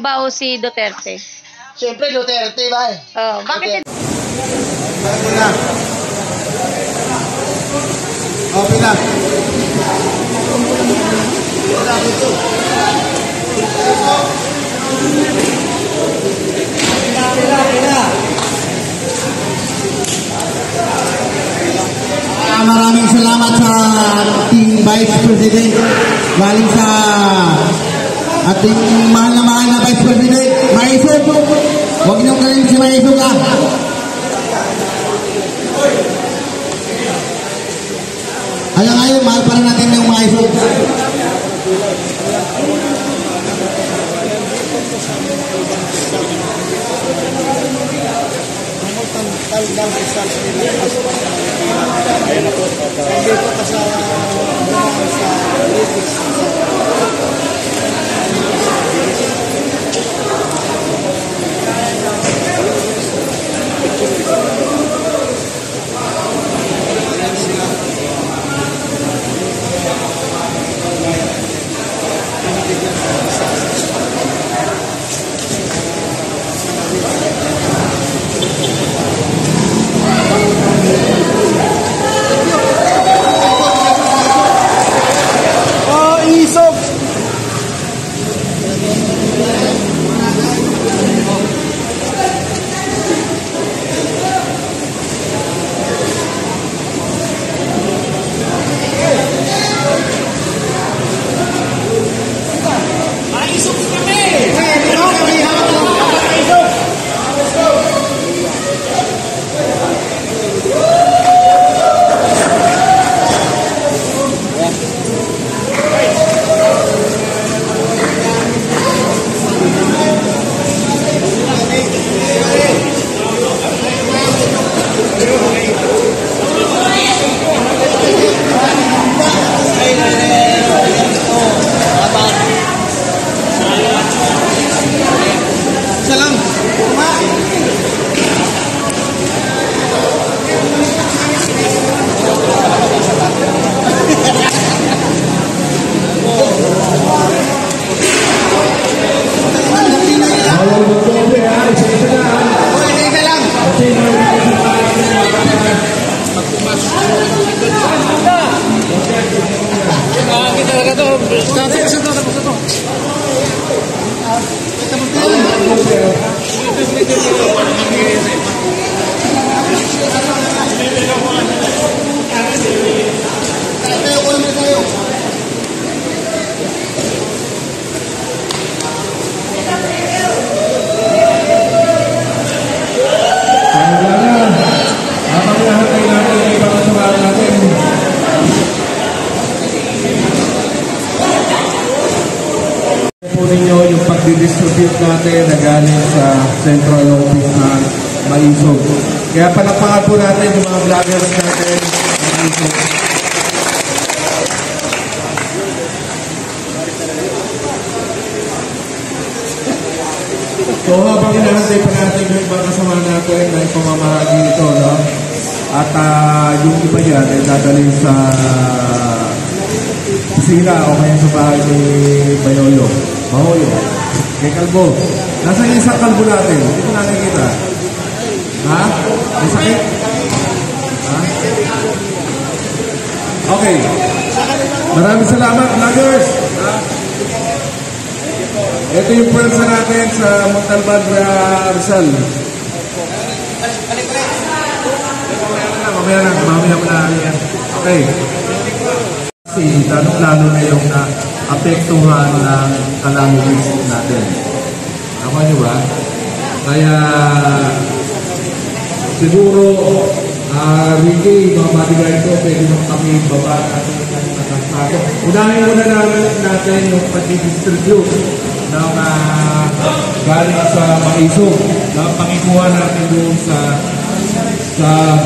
ba o si Duterte? Siyempre, Duterte ba eh? Oh, bakit? Bakit na? Okay na. Maraming salamat sa ating Vice President. Galing sa ating mahal na Vice President, Maisog. Huwag niyong kalin si Maisog ah. Hanggang ngayon, mahal pa rin natin yung Maisog. Talagang isa sa Pilipinas. Ayun ako. Dito ka sa British. Ninyo yung pag-distribute natin na galing sa central office na Maisog. Kaya palakpakan po natin yung mga vloggers natin na Maisog. So habang hinahantay pa natin yung ibang kasama natin na pamamahagi ito, no? At yung iba yan ay dadalhin sa sila o kaya sa bahay ni Bayoyo. Bayoyo. Kay Kalbo. Nasaan yung isang kalbo natin? Hindi ko nakikita. Ha? May sakit? Ha? Okay. Maraming salamat, vloggers. Ha? Ito yung pwersa natin sa Montalban, Rizal. Mamaya na. Okay. Lalo na yung apektuhan ng calamity natin. Ako nyo ba? Kaya siguro Ricky, mga bodyguard ko, pwede nung kami baba at nakasado. Unahin muna natin yung pag-distribute ng galing sa Maisog na pakikuha natin doon sa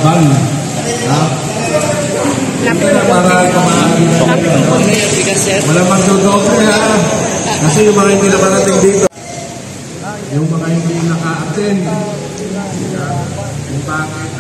van. Para kumakain wala magdodobre ha. Kasi yung mga hindi nakarating dito, yung mga hindi naka-attend, kung bakit